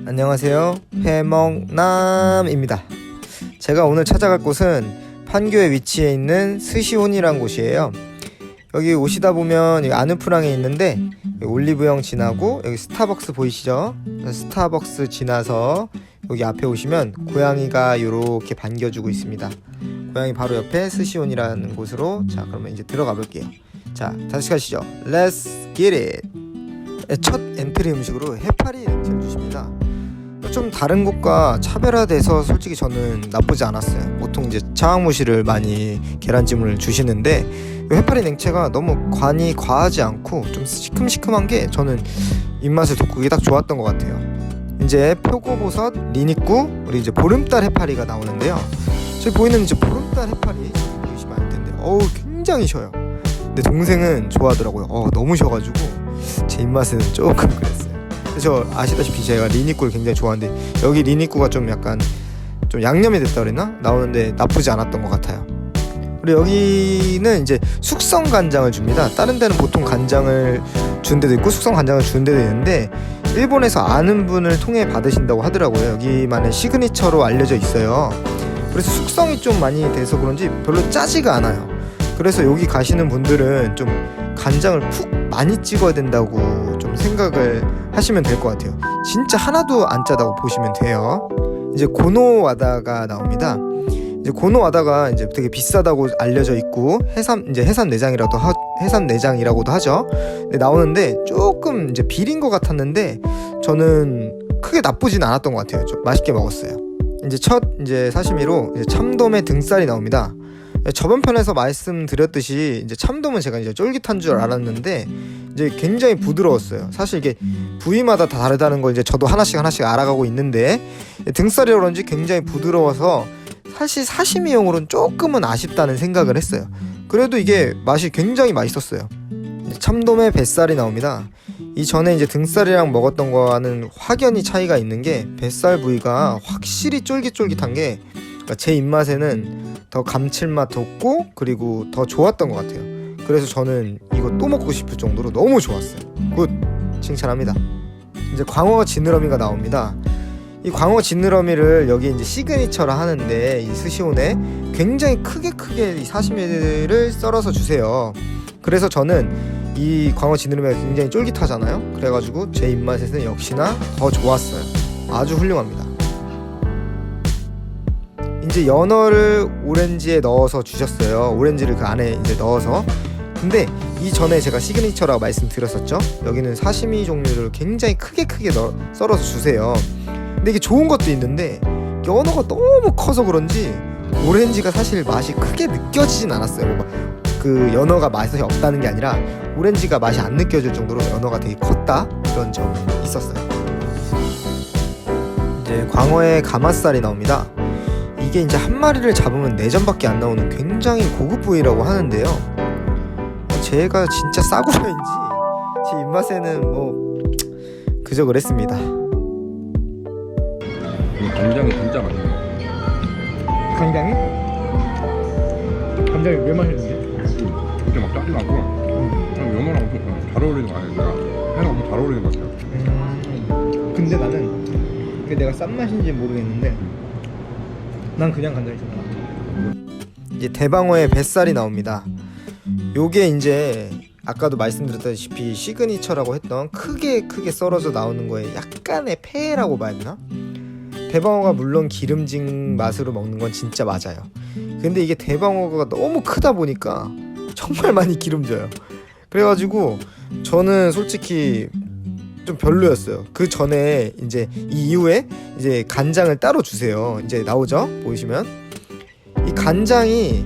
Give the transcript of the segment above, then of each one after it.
안녕하세요, 해먹남입니다. 제가 오늘 찾아갈 곳은 판교에 위치해 있는 스시온이란 곳이에요. 여기 오시다 보면 여기 아누프랑에 있는데 올리브영 지나고 여기 스타벅스 보이시죠? 스타벅스 지나서 여기 앞에 오시면 고양이가 이렇게 반겨주고 있습니다. 고양이 바로 옆에 스시온이라는 곳으로, 자 그러면 이제 들어가 볼게요. 자, 다시 가시죠. Let's get it. 첫 엔트리 음식으로 해파리 냉채를 주십니다. 좀 다른 곳과 차별화돼서 솔직히 저는 나쁘지 않았어요. 보통 이제 차왕무실을 많이 계란찜을 주시는데 해파리 냉채가 너무 간이 과하지 않고 좀 시큼시큼한 게 저는 입맛을 돋구기 딱 좋았던 것 같아요. 이제 표고버섯, 리니꾸, 우리 이제 보름달 해파리가 나오는데요. 저기 보이는 이제 보름달 해파리 보시면 알 텐데, 굉장히 셔요. 근데 동생은 좋아하더라고요. 너무 셔가지고 제 입맛은 조금 그랬어요. 저 아시다시피 제가 리니꾸를 굉장히 좋아하는데 여기 리니꾸가 좀 약간 좀 양념이 됐다 그랬나? 나오는데 나쁘지 않았던 것 같아요. 그리고 여기는 이제 숙성 간장을 줍니다. 다른 데는 보통 간장을 주는 데도 있고 숙성 간장을 주는 데도 있는데 일본에서 아는 분을 통해 받으신다고 하더라고요. 여기만의 시그니처로 알려져 있어요. 그래서 숙성이 좀 많이 돼서 그런지 별로 짜지가 않아요. 그래서 여기 가시는 분들은 좀 간장을 푹 많이 찍어야 된다고 좀 생각을 하시면 될 것 같아요. 진짜 하나도 안 짜다고 보시면 돼요. 이제 고노와다가 나옵니다. 이제 고노와다가 이제 되게 비싸다고 알려져 있고 해삼 내장이라고도 하죠. 근데 나오는데 조금 이제 비린 것 같았는데 저는 크게 나쁘진 않았던 것 같아요. 좀 맛있게 먹었어요. 이제 첫 사시미로 이제 참돔의 등살이 나옵니다. 저번 편에서 말씀드렸듯이 이제 참돔은 제가 이제 쫄깃한 줄 알았는데 이제 굉장히 부드러웠어요. 사실 이게 부위마다 다 다르다는 걸 이제 저도 하나씩 알아가고 있는데 등살이라 그런지 굉장히 부드러워서 사실 사시미용으로는 조금은 아쉽다는 생각을 했어요. 그래도 이게 맛이 굉장히 맛있었어요. 참돔의 뱃살이 나옵니다. 이전에 이제 등살이랑 먹었던 거와는 확연히 차이가 있는 게 뱃살 부위가 확실히 쫄깃쫄깃한 게 제 입맛에는 더 감칠맛 돋고 그리고 더 좋았던 것 같아요. 그래서 저는 이거 또 먹고 싶을 정도로 너무 좋았어요. 굿! 칭찬합니다. 이제 광어 지느러미가 나옵니다. 이 광어 지느러미를 여기 이제 시그니처라 하는데 이 스시온에 굉장히 크게 이 사시미를 썰어서 주세요. 그래서 저는 이 광어 지느러미가 굉장히 쫄깃하잖아요. 그래가지고 제 입맛에서는 역시나 더 좋았어요. 아주 훌륭합니다. 이제 연어를 오렌지에 넣어서 주셨어요. 오렌지를 그 안에 이제 넣어서. 근데 이전에 제가 시그니처라고 말씀드렸었죠. 여기는 사시미 종류를 굉장히 크게 썰어서 주세요. 근데 이게 좋은 것도 있는데 연어가 너무 커서 그런지 오렌지가 사실 맛이 크게 느껴지진 않았어요. 그 연어가 맛이 없다는 게 아니라 오렌지가 맛이 안 느껴질 정도로 연어가 되게 컸다, 이런 점이 있었어요. 이제 광어의 가마살이 나옵니다. 이게 이제 한 마리를 잡으면 4점밖에 안 나오는 굉장히 고급 부위라고 하는데요. 제가 진짜 싸구려인지 제 입맛에는 뭐 그저 그랬습니다. 간장이 진짜 맛있네. 간장이? 간장이 왜 맛있는데? 이렇게 막 짜지 않고 연어랑 엄청 잘 어울리는 거 아니야? 회랑 엄청 잘 어울리는 것 같아요. 근데 나는 이게 내가 싼 맛인지 모르겠는데 난 그냥 간장이 좋다. 이제 대방어의 뱃살이 나옵니다. 요게 이제 아까도 말씀드렸다시피 시그니처라고 했던 크게 썰어져 나오는 거에 약간의 폐라고 봐야 되나? 대방어가 물론 기름진 맛으로 먹는 건 진짜 맞아요. 근데 이게 대방어가 너무 크다 보니까 정말 많이 기름져요. 그래가지고 저는 솔직히 좀 별로였어요. 그 전에 이제 이 이후에 이제 간장을 따로 주세요. 이제 나오죠? 보이시면 이 간장이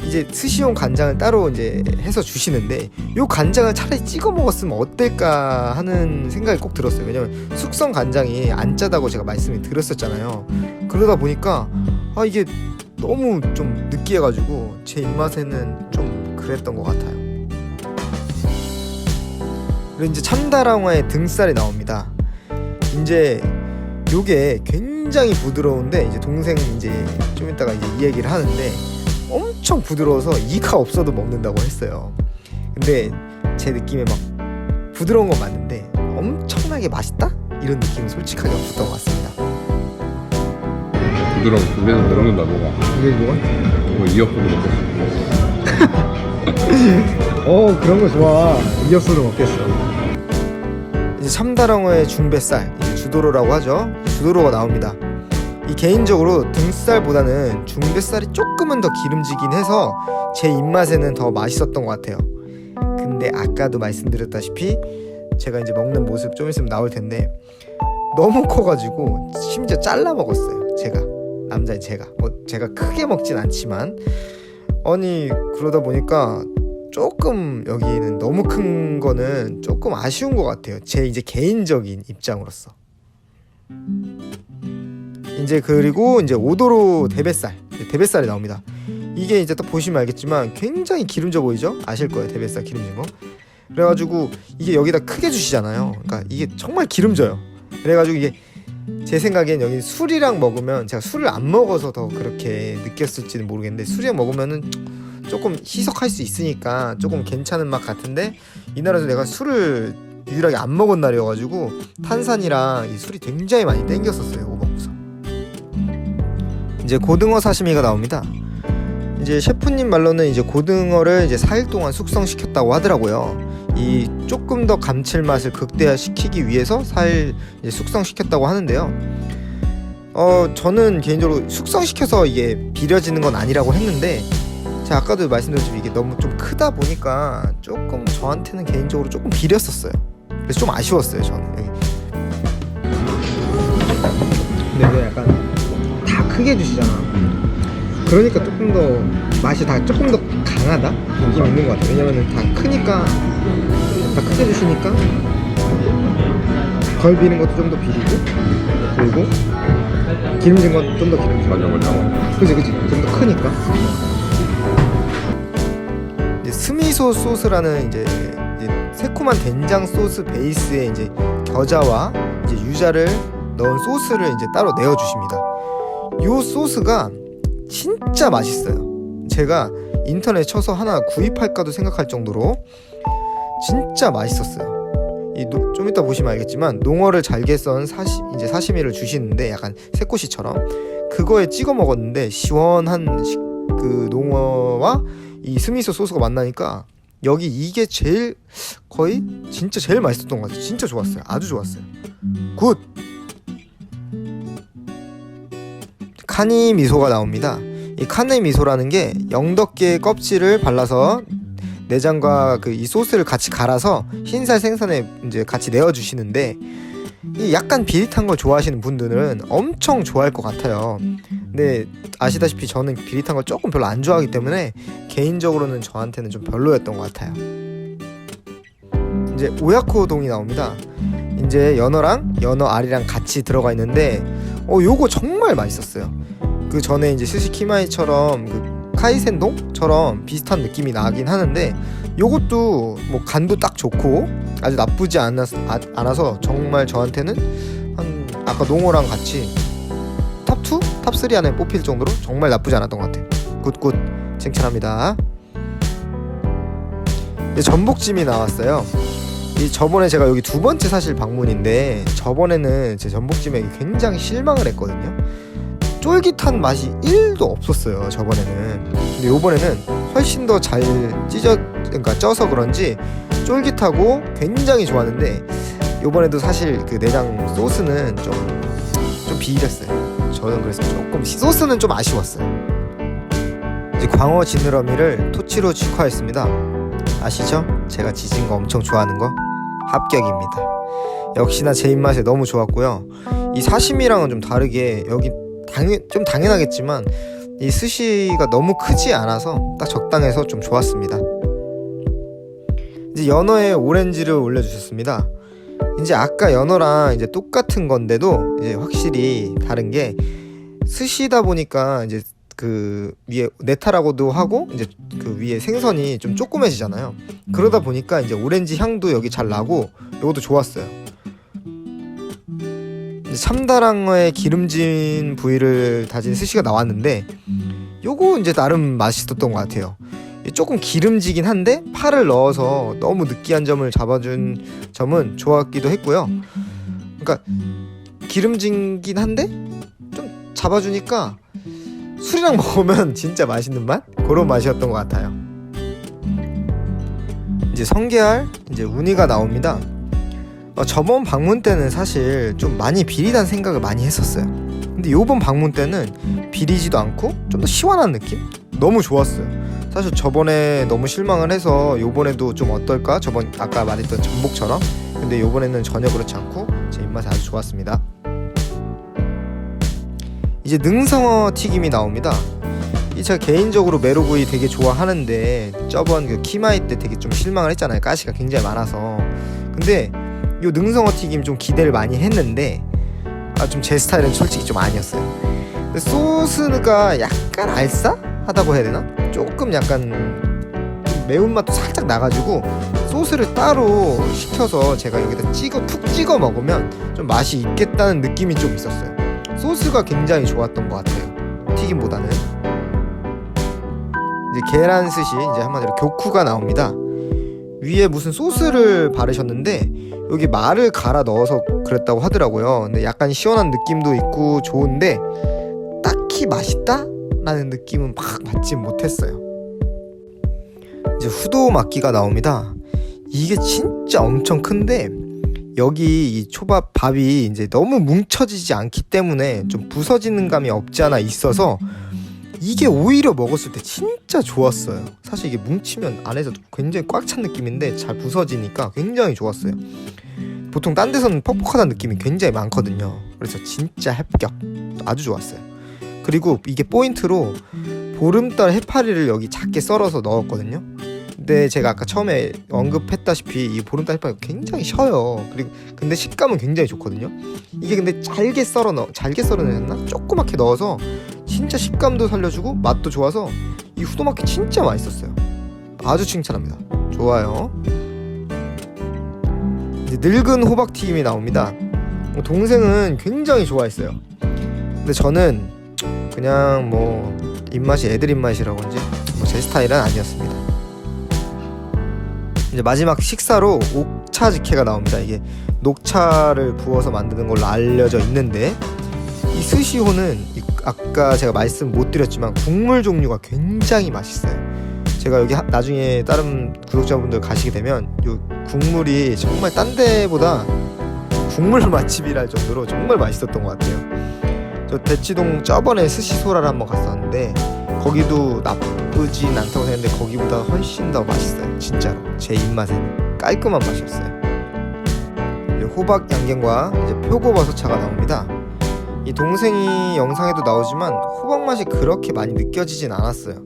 이제 스시용 간장을 따로 이제 해서 주시는데 요 간장을 차라리 찍어 먹었으면 어떨까 하는 생각이 꼭 들었어요. 왜냐면 숙성 간장이 안 짜다고 제가 말씀을 드렸었잖아요. 그러다 보니까 이게 너무 좀 느끼해가지고 제 입맛에는 좀 그랬던 것 같아요. 그리고 이제 참다랑어의 등살이 나옵니다. 이제 요게 굉장히 부드러운데 이제 동생 이제 좀 이따가 이제 이 얘기를 하는데 엄청 부드러워서 이가 없어도 먹는다고 했어요. 근데 제 느낌에 막 부드러운 건 맞는데 엄청나게 맛있다? 이런 느낌은 솔직하게 없었던 것 같습니다. 부드러운 입에서 내려놓는다 뭐가. 이게 뭐야? 뭐 이어폰도 먹겠어. 그런 거 좋아. 이어폰도 먹겠어. 이제 참다랑어의 중뱃살, 이제 주도로라고 하죠. 주도로가 나옵니다. 이 개인적으로 등살보다는 중뱃살이 조금은 더 기름지긴 해서 제 입맛에는 더 맛있었던 것 같아요. 근데 아까도 말씀드렸다시피 제가 이제 먹는 모습 좀 있으면 나올 텐데 너무 커가지고 심지어 잘라 먹었어요. 남자인 제가 제가 크게 먹진 않지만 아니 그러다 보니까 조금 여기는 너무 큰 거는 조금 아쉬운 것 같아요. 제 이제 개인적인 입장으로서. 이제 그리고 이제 오도로 대뱃살이 나옵니다. 이게 이제 딱 보시면 알겠지만 굉장히 기름져 보이죠? 아실 거예요, 대뱃살 기름진 거. 그래가지고 이게 여기다 크게 주시잖아요. 그러니까 이게 정말 기름져요. 그래가지고 이게 제 생각엔 여기 술이랑 먹으면, 제가 술을 안 먹어서 더 그렇게 느꼈을지는 모르겠는데 술이랑 먹으면은 조금 희석할 수 있으니까 조금 괜찮은 맛 같은데, 이날에서 내가 술을 유일하게 안 먹은 날이어가지고 탄산이랑 이 술이 굉장히 많이 땡겼었어요. 이거 먹고서 이제 고등어 사시미가 나옵니다. 이제 셰프님 말로는 이제 고등어를 이제 4일 동안 숙성시켰다고 하더라고요. 이 조금 더 감칠맛을 극대화시키기 위해서 4일 이제 숙성시켰다고 하는데요. 저는 개인적으로 숙성시켜서 이게 비려지는 건 아니라고 했는데, 제가 아까도 말씀드렸지만 이게 너무 좀 크다 보니까 조금 저한테는 개인적으로 조금 비렸었어요. 그래서 좀 아쉬웠어요, 저는. 근데 이게 약간 다 크게 주시잖아. 그러니까 조금 더 맛이 다 조금 더 강하다 느낌이 있는 것 같아요. 왜냐면은 다 크니까, 다 크게 주시니까 덜 비린 것도 좀 더 비리고, 그리고 기름진 건 좀 더 기름지고. 맞아. 그치 좀 더 크니까. 이제 스미소 소스라는 이제 새콤한 된장 소스 베이스에 이제 겨자와 이제 유자를 넣은 소스를 이제 따로 내어 주십니다. 요 소스가 진짜 맛있어요. 제가 인터넷 쳐서 하나 구입할까도 생각할 정도로 진짜 맛있었어요. 좀 이따 보시면 알겠지만 농어를 잘게 썬 이제 사시미를 주시는데 약간 새꼬시처럼 그거에 찍어 먹었는데 시원한 그 농어와 이 스미소 소스가 만나니까 여기 이게 제일 거의 진짜 제일 맛있었던 것 같아요. 진짜 좋았어요. 아주 좋았어요. 굿! 카니 미소가 나옵니다. 이 카니 미소라는 게 영덕게 껍질을 발라서 내장과 그 이 소스를 같이 갈아서 흰살 생선에 이제 같이 내어 주시는데, 이 약간 비릿한 걸 좋아하시는 분들은 엄청 좋아할 것 같아요. 근데 아시다시피 저는 비릿한 걸 조금 별로 안 좋아하기 때문에 개인적으로는 저한테는 좀 별로였던 것 같아요. 이제 오야코동이 나옵니다. 이제 연어랑 연어 알이랑 같이 들어가 있는데 요거 정말 맛있었어요. 그 전에 이제 스시키마이처럼 그 카이센동처럼 비슷한 느낌이 나긴 하는데, 요것도 뭐 간도 딱 좋고 아주 나쁘지 않아서 정말 저한테는 아까 농어랑 같이 탑2? 탑3 안에 뽑힐 정도로 정말 나쁘지 않았던 것 같아요. 굿 칭찬합니다. 이제 전복찜이 나왔어요. 저번에 제가 여기 두 번째 사실 방문인데, 저번에는 제 전복찜에 굉장히 실망을 했거든요. 쫄깃한 맛이 1도 없었어요, 저번에는. 근데 요번에는 훨씬 더 잘 그러니까 쪄서 그런지 쫄깃하고 굉장히 좋았는데, 요번에도 사실 그 내장 소스는 좀 비렸어요. 저는 그래서 조금 소스는 좀 아쉬웠어요. 이제 광어 지느러미를 토치로 직화했습니다. 아시죠? 제가 지진 거 엄청 좋아하는 거 합격입니다. 역시나 제 입맛에 너무 좋았고요. 이 사시미랑은 좀 다르게 여기 좀 당연하겠지만 이 스시가 너무 크지 않아서 딱 적당해서 좀 좋았습니다. 이제 연어에 오렌지를 올려주셨습니다. 이제 아까 연어랑 이제 똑같은 건데도 이제 확실히 다른 게, 스시다 보니까 이제 그 위에 네타라고도 하고 이제 그 위에 생선이 좀 조그매지잖아요. 그러다 보니까 이제 오렌지 향도 여기 잘 나고 이것도 좋았어요. 참다랑어의 기름진 부위를 다진 스시가 나왔는데, 요거 이제 나름 맛있었던 것 같아요. 조금 기름지긴 한데 파를 넣어서 너무 느끼한 점을 잡아준 점은 좋았기도 했고요. 그러니까 기름진긴 한데 좀 잡아주니까 술이랑 먹으면 진짜 맛있는 맛? 그런 맛이었던 것 같아요. 이제 성게알 이제 우니가 나옵니다. 저번 방문 때는 사실 좀 많이 비리다는 생각을 많이 했었어요. 근데 요번 방문 때는 비리지도 않고 좀 더 시원한 느낌? 너무 좋았어요. 사실 저번에 너무 실망을 해서 요번에도 좀 어떨까? 저번 아까 말했던 전복처럼. 근데 요번에는 전혀 그렇지 않고 제 입맛에 아주 좋았습니다. 이제 능성어 튀김이 나옵니다. 이 제가 개인적으로 메로구이 되게 좋아하는데 저번 그 키마이 때 되게 좀 실망을 했잖아요. 가시가 굉장히 많아서. 근데 요 능성어 튀김 좀 기대를 많이 했는데 좀 제 스타일은 솔직히 좀 아니었어요. 근데 소스가 약간 알싸하다고 해야 되나? 조금 약간 매운맛도 살짝 나가지고 소스를 따로 시켜서 제가 여기다 푹 찍어 먹으면 좀 맛이 있겠다는 느낌이 좀 있었어요. 소스가 굉장히 좋았던 것 같아요. 튀김보다는. 이제 계란 스시 이제 한마디로 교쿠가 나옵니다. 위에 무슨 소스를 바르셨는데 여기 말을 갈아 넣어서 그랬다고 하더라고요. 근데 약간 시원한 느낌도 있고 좋은데 딱히 맛있다? 라는 느낌은 막 받지 못했어요. 이제 후도 막기가 나옵니다. 이게 진짜 엄청 큰데 여기 이 초밥 밥이 이제 너무 뭉쳐지지 않기 때문에 좀 부서지는 감이 없지 않아 있어서 이게 오히려 먹었을 때 진짜 좋았어요. 사실 이게 뭉치면 안에서 굉장히 꽉 찬 느낌인데 잘 부서지니까 굉장히 좋았어요. 보통 딴 데서는 퍽퍽하다는 느낌이 굉장히 많거든요. 그래서 진짜 합격, 아주 좋았어요. 그리고 이게 포인트로 보름달 해파리를 여기 작게 썰어서 넣었거든요. 근데 제가 아까 처음에 언급했다시피 이 보름달 해파리가 굉장히 셔요. 그리고 근데 식감은 굉장히 좋거든요. 이게 근데 잘게 썰어냈나? 조그맣게 넣어서 진짜 식감도 살려주고 맛도 좋아서 이 후도마키 진짜 맛있었어요. 아주 칭찬합니다. 좋아요. 이제 늙은 호박튀김이 나옵니다. 동생은 굉장히 좋아했어요. 근데 저는 그냥 뭐 입맛이 애들 입맛이라고 그런지 제 스타일은 아니었습니다. 이제 마지막 식사로 옥차지케가 나옵니다. 이게 녹차를 부어서 만드는 걸로 알려져 있는데 이 스시호는 아까 제가 말씀 못 드렸지만 국물 종류가 굉장히 맛있어요. 제가 여기 나중에 다른 구독자분들 가시게 되면 요 국물이 정말 딴 데보다 국물 맛집이랄 정도로 정말 맛있었던 것 같아요. 저 대치동 저번에 스시소라를 한번 갔었는데 거기도 나쁘진 않다고 생각했는데 거기보다 훨씬 더 맛있어요. 진짜로 제 입맛에는 깔끔한 맛이었어요. 호박 양갱과 이제 표고버섯차가 나옵니다. 이 동생이 영상에도 나오지만 호박 맛이 그렇게 많이 느껴지진 않았어요.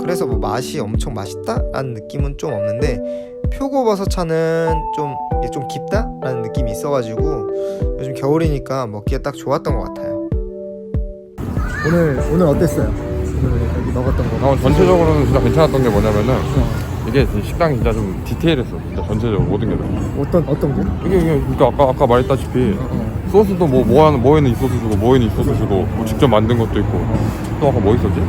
그래서 뭐 맛이 엄청 맛있다라는 느낌은 좀 없는데 표고버섯차는 좀 깊다라는 느낌이 있어가지고 요즘 겨울이니까 먹기에 딱 좋았던 것 같아요. 오늘 어땠어요? 오늘 여기 먹었던 거. 전체적으로는 진짜 괜찮았던 게 뭐냐면은 이게 식당이 진짜 좀 디테일했어. 진짜 전체적으로 모든 게 다. 어떤 거? 이게 그러니까 아까 말했다시피 소스도 뭐에는 이 소스 주고 뭐에는 이 소스 주고 뭐 직접 만든 것도 있고 또 아까 뭐 있었지?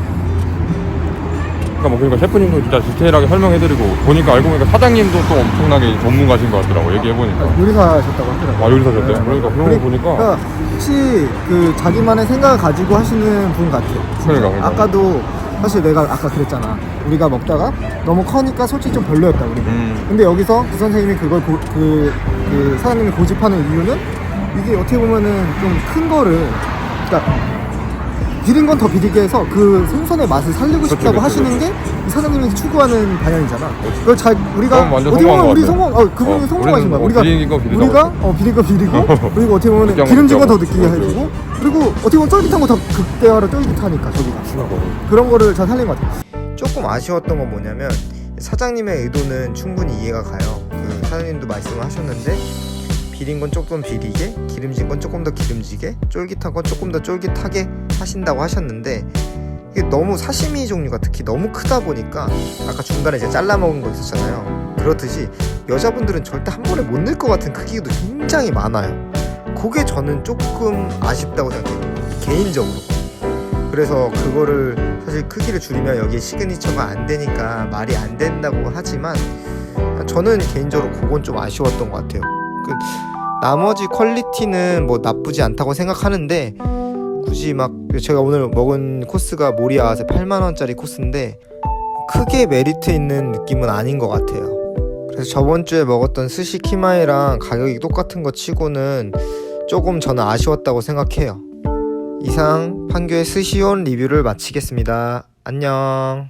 그러니까 셰프님도 진짜 디테일하게 설명해드리고 보니까 알고 보니까 사장님도 또 엄청나게 전문가신 것 같더라고. 얘기해보니까 요리사셨다고 하더라고요. 요리사셨대요? 네. 그러니까 그런 거 보니까 혹시 그 자기만의 생각을 가지고 하시는 분 같아요. 그러니까. 아까도 사실 내가 아까 그랬잖아. 우리가 먹다가 너무 커니까 솔직히 좀 별로였다 우리가. 근데 여기서 그 선생님이 그걸 그 사장님이 고집하는 이유는 이게 어떻게 보면은 좀 큰 거를 그러니까 비린 건 더 비리게 해서 그 생선의 맛을 살리고 싶다고 하시는 게 이 사장님이 추구하는 방향이잖아. 그걸 잘 우리가 어떻게 보면 우리 그분이 성공하신 거야. 우리가 비린 거 비리고 그리고 어떻게 보면 기름진 거 더 느끼게 해주고 그리고 어떻게 보면 쫄깃한 거 더 극대화로 쫄깃하니까 저기가 그런 거를 잘 살린 것 같아. 조금 아쉬웠던 건 뭐냐면 사장님의 의도는 충분히 이해가 가요. 그 사장님도 말씀을 하셨는데 비린 건 조금 비리게, 기름진 건 조금 더 기름지게, 쫄깃한 건 조금 더 쫄깃하게 하신다고 하셨는데 이게 너무 사시미 종류가 특히 너무 크다 보니까 아까 중간에 이제 잘라 먹은 거 있었잖아요. 그렇듯이 여자분들은 절대 한 번에 못 넣을 것 같은 크기도 굉장히 많아요. 그게 저는 조금 아쉽다고 생각해요. 개인적으로. 그래서 그거를 사실 크기를 줄이면 여기에 시그니처가 안 되니까 말이 안 된다고 하지만 저는 개인적으로 그건 좀 아쉬웠던 것 같아요. 나머지 퀄리티는 뭐 나쁘지 않다고 생각하는데 굳이 막 제가 오늘 먹은 코스가 모리아세 8만원짜리 코스인데 크게 메리트 있는 느낌은 아닌 것 같아요. 그래서 저번 주에 먹었던 스시 키마이랑 가격이 똑같은 거 치고는 조금 저는 아쉬웠다고 생각해요. 이상 판교의 스시온 리뷰를 마치겠습니다. 안녕.